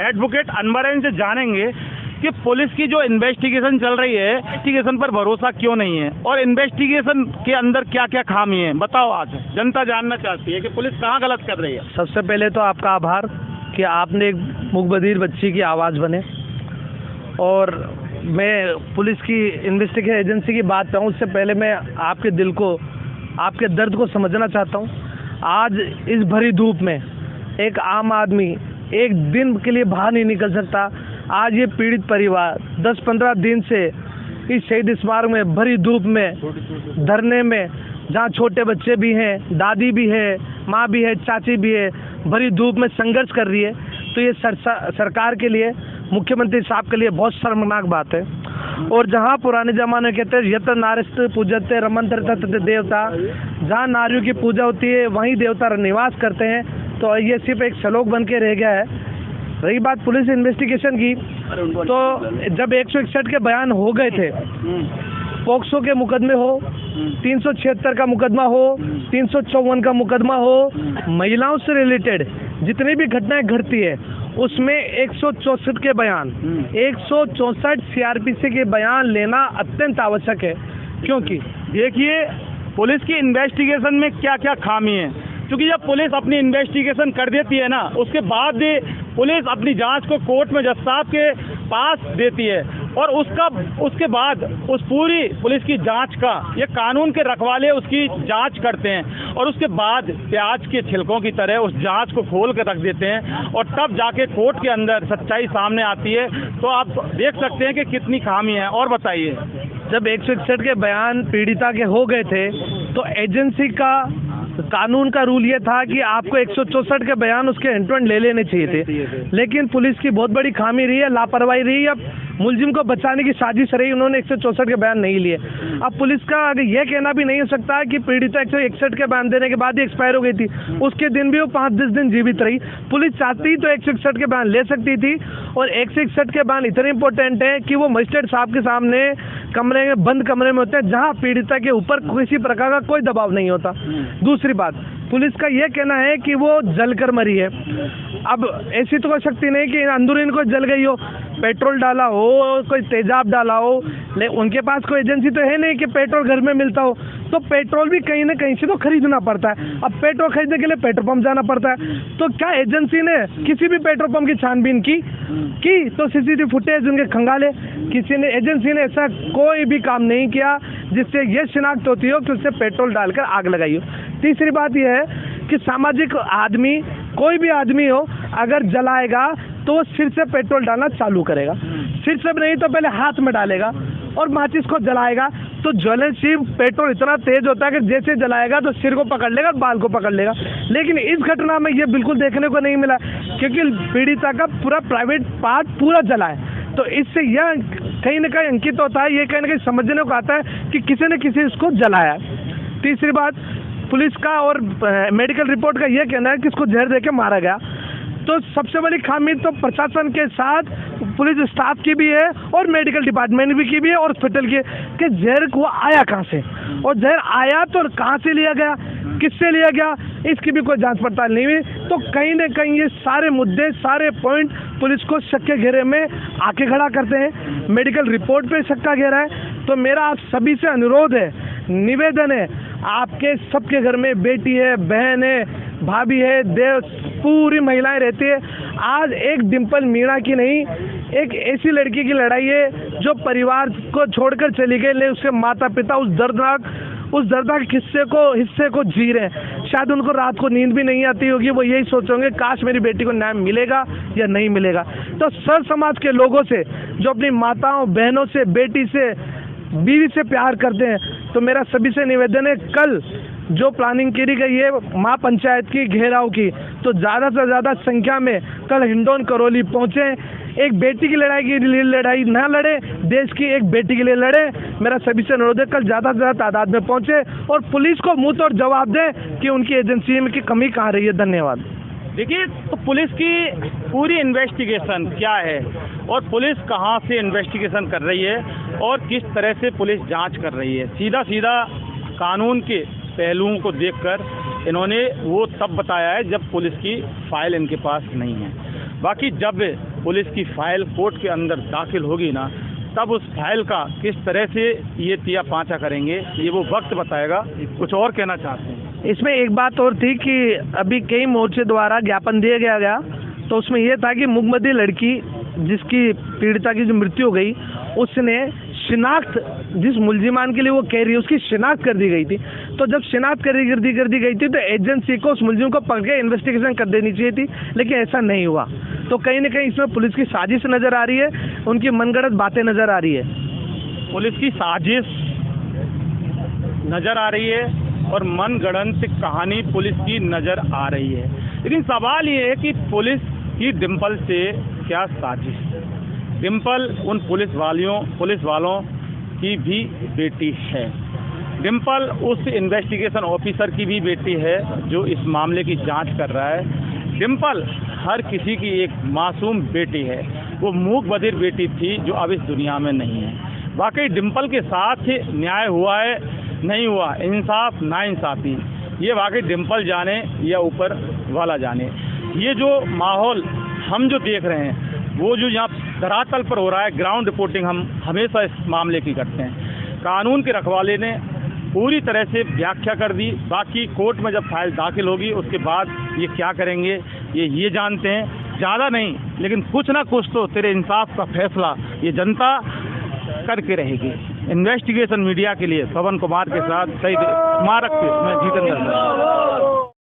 Advocate अनवरन से जानेंगे कि पुलिस की जो इन्वेस्टिगेशन चल रही है, इन्वेस्टिगेशन पर भरोसा क्यों नहीं है और इन्वेस्टिगेशन के अंदर क्या क्या खामी है। बताओ, आज जनता जानना चाहती है कि पुलिस कहाँ गलत कर रही है। सबसे पहले तो आपका आभार कि आपने एक मूकबधिर बच्ची की आवाज़ बने, और मैं पुलिस की इन्वेस्टिगेशन एजेंसी की बात कहूँ उससे पहले मैं आपके दिल को, आपके दर्द को समझना चाहता हूँ। आज इस भरी धूप में एक आम आदमी एक दिन के लिए बाहर नहीं निकल सकता। आज ये पीड़ित परिवार 10-15 दिन से इस शहीद स्मारक में भरी धूप में धरने में, जहाँ छोटे बच्चे भी हैं, दादी भी है, माँ भी है, चाची भी है, भरी धूप में संघर्ष कर रही है। तो ये सरकार के लिए, मुख्यमंत्री साहब के लिए बहुत शर्मनाक बात है। और जहाँ पुराने ज़माने कहते हैं यत्र नारीस्ते पूजते रमन्ते तत्र देवता, जहाँ नारियों की पूजा होती है वहीं देवता निवास करते हैं, तो ये सिर्फ एक श्लोक बन के रह गया है। रही बात पुलिस इन्वेस्टिगेशन की, तो जब 161 के बयान हो गए थे, पोक्सो के मुकदमे हो, 376 का मुकदमा हो, 354 का मुकदमा हो, महिलाओं से रिलेटेड जितनी भी घटनाएं घटती है उसमें 164 के बयान, 164 सीआरपीसी के बयान लेना अत्यंत आवश्यक है। क्योंकि देखिए पुलिस की इन्वेस्टिगेशन में क्या क्या खामी है, क्योंकि जब पुलिस अपनी इन्वेस्टिगेशन कर देती है ना, उसके बाद पुलिस अपनी जांच को कोर्ट में जज साहब के पास देती है और उसके बाद उस पूरी पुलिस की जांच का ये कानून के रखवाले उसकी जांच करते हैं और उसके बाद प्याज के छिलकों की तरह उस जांच को खोल कर रख देते हैं और तब जाके कोर्ट के अंदर सच्चाई सामने आती है। तो आप देख सकते हैं कि कितनी खामी है। और बताइए, जब 161 के बयान पीड़िता के हो गए थे तो एजेंसी का कानून का रूल ये था कि आपको 164 के बयान उसके हैंड टू हैंड ले लेने चाहिए थे, लेकिन पुलिस की बहुत बड़ी खामी रही है, लापरवाही रही है। अब मुलजिम को बचाने की साजिश रही, उन्होंने 164 के बयान नहीं लिए। अब पुलिस का आगे यह कहना भी नहीं हो सकता है कि पीड़िता 161 के बयान देने के बाद ही एक्सपायर हो गई थी, उसके दिन भी वो 5-10 दिन जीवित रही। पुलिस चाहती तो 161 के बयान ले सकती थी, और 161 के बयान इतने इंपॉर्टेंट है कि वो मजिस्ट्रेट साहब के सामने कमरे में, बंद कमरे में होते हैं, जहाँ पीड़िता के ऊपर किसी प्रकार का कोई दबाव नहीं होता। दूसरी बात, पुलिस का यह कहना है कि वो जलकर मरी है। अब ऐसी तो कोई शक्ति नहीं कि अंदरूनी को जल गई हो, पेट्रोल डाला हो, कोई तेजाब डाला हो, उनके पास कोई एजेंसी तो है नहीं कि पेट्रोल घर में मिलता हो, तो पेट्रोल भी कहीं ना कहीं से तो खरीदना पड़ता है। अब पेट्रोल खरीदने के लिए पेट्रोल पंप जाना पड़ता है, तो क्या एजेंसी ने किसी भी पेट्रोल पंप की छानबीन की तो सीसीटीवी फुटेज उनके खंगाले? किसी ने, एजेंसी ने ऐसा कोई भी काम नहीं किया जिससे ये शिनाख्त होती हो कि उससे पेट्रोल डालकर आग लगाई हो। तीसरी बात यह है कि सामाजिक आदमी, कोई भी आदमी हो, अगर जलाएगा तो वो सिर से पेट्रोल डालना चालू करेगा, सिर से नहीं तो पहले हाथ में डालेगा और माचिस को जलाएगा। तो ज्वलनशील पेट्रोल इतना तेज होता है कि जैसे जलाएगा तो सिर को पकड़ लेगा, बाल को पकड़ लेगा। लेकिन इस घटना में ये बिल्कुल देखने को नहीं मिला, क्योंकि पीड़िता का पूरा प्राइवेट पार्ट पूरा जला है। तो इससे यह कहीं ना कहीं अंकित होता है, ये कहीं ना कहीं समझने को आता है कि किसी ने किसी इसको जलाया। तीसरी बात, पुलिस का और मेडिकल रिपोर्ट का यह कहना है कि इसको जहर देके मारा गया। तो सबसे बड़ी खामी तो प्रशासन के साथ पुलिस स्टाफ की भी है और मेडिकल डिपार्टमेंट भी की भी है और हॉस्पिटल की, कि जहर को आया कहाँ से, और जहर आया तो कहाँ से लिया गया, किससे लिया गया, इसकी भी कोई जांच पड़ताल नहीं हुई। तो कहीं ना कहीं ये सारे मुद्दे, सारे पॉइंट पुलिस को शक के घेरे में आके खड़ा करते हैं। मेडिकल रिपोर्ट पे शक का घेरा है। तो मेरा आप सभी से अनुरोध है, निवेदन है, आपके सबके घर में बेटी है, बहन है, भाभी है, देव, पूरी महिलाएं रहती है। आज एक डिम्पल मीणा की नहीं, एक ऐसी लड़की की लड़ाई है जो परिवार को छोड़कर चली गई, लेकिन उसके माता पिता उस दर्दनाक हिस्से को जी रहे हैं। शायद उनको रात को नींद भी नहीं आती होगी, वो यही सोचेंगे काश मेरी बेटी को न्याय मिलेगा या नहीं मिलेगा। तो सर समाज के लोगों से, जो अपनी माताओं, बहनों से, बेटी से, बीवी से प्यार करते हैं, तो मेरा सभी से निवेदन है, कल जो प्लानिंग करी गई है महापंचायत की घेराव की, तो ज़्यादा से ज़्यादा संख्या में कल हिंडौन करौली पहुँचे। एक बेटी की लड़ाई के लिए लड़ाई ना लड़े, देश की एक बेटी के लिए लड़े। मेरा सभी से अनुरोध है, कल ज़्यादा से ज़्यादा तादाद में पहुँचे और पुलिस को मुँह तोड़ जवाब दें कि उनकी एजेंसी में की कमी कहाँ रही है। धन्यवाद। देखिए, तो पुलिस की पूरी इन्वेस्टिगेशन क्या है और पुलिस कहाँ से इन्वेस्टिगेशन कर रही है और किस तरह से पुलिस जांच कर रही है, सीधा सीधा कानून के पहलुओं को देखकर इन्होंने वो तब बताया है जब पुलिस की फाइल इनके पास नहीं है। बाकी जब पुलिस की फाइल कोर्ट के अंदर दाखिल होगी ना, तब उस फाइल का किस तरह से ये तिया पांचा करेंगे ये वो वक्त बताएगा। कुछ और कहना चाहते हैं? इसमें एक बात और थी कि अभी कई मोर्चे द्वारा ज्ञापन दिया गया, तो उसमें यह था कि मुगमदी लड़की जिसकी पीड़िता की जो मृत्यु हो गई, उसने शिनाख्त, जिस मुलजिमान के लिए वो कह रही है उसकी शिनाख्त कर दी गई थी। तो जब शिनाख्त कर दी गई थी तो एजेंसी को उस मुलजिम को पकड़ के इन्वेस्टिगेशन कर देनी चाहिए थी, लेकिन ऐसा नहीं हुआ। तो कहीं ना कहीं इसमें पुलिस की साजिश नज़र आ रही है, उनकी मनगढ़ंत बातें नज़र आ रही है। पुलिस की साजिश नज़र आ रही है और मनगढ़ंत कहानी पुलिस की नज़र आ रही है। लेकिन सवाल ये है कि पुलिस की डिम्पल से क्या साजिश? डिम्पल उन पुलिस वालों की भी बेटी है। डिम्पल उस इन्वेस्टिगेशन ऑफिसर की भी बेटी है जो इस मामले की जांच कर रहा है। डिम्पल हर किसी की एक मासूम बेटी है। वो मूक बधिर बेटी थी जो अब इस दुनिया में नहीं है। वाकई डिम्पल के साथ न्याय हुआ है, नहीं हुआ, इंसाफ नाइंसाफी, ये वाकई डिम्पल जाने या ऊपर वाला जाने। ये जो माहौल हम जो देख रहे हैं, वो जो यहाँ धरातल पर हो रहा है, ग्राउंड रिपोर्टिंग हम हमेशा इस मामले की करते हैं। कानून के रखवाले ने पूरी तरह से व्याख्या कर दी। बाकी कोर्ट में जब फाइल दाखिल होगी उसके बाद ये क्या करेंगे ये जानते हैं। ज़्यादा नहीं, लेकिन कुछ ना कुछ तो तेरे इंसाफ का फैसला ये जनता करके रहेगी। इन्वेस्टिगेशन मीडिया के लिए पवन कुमार के साथ सही स्मारक से मैं जितेंद्र।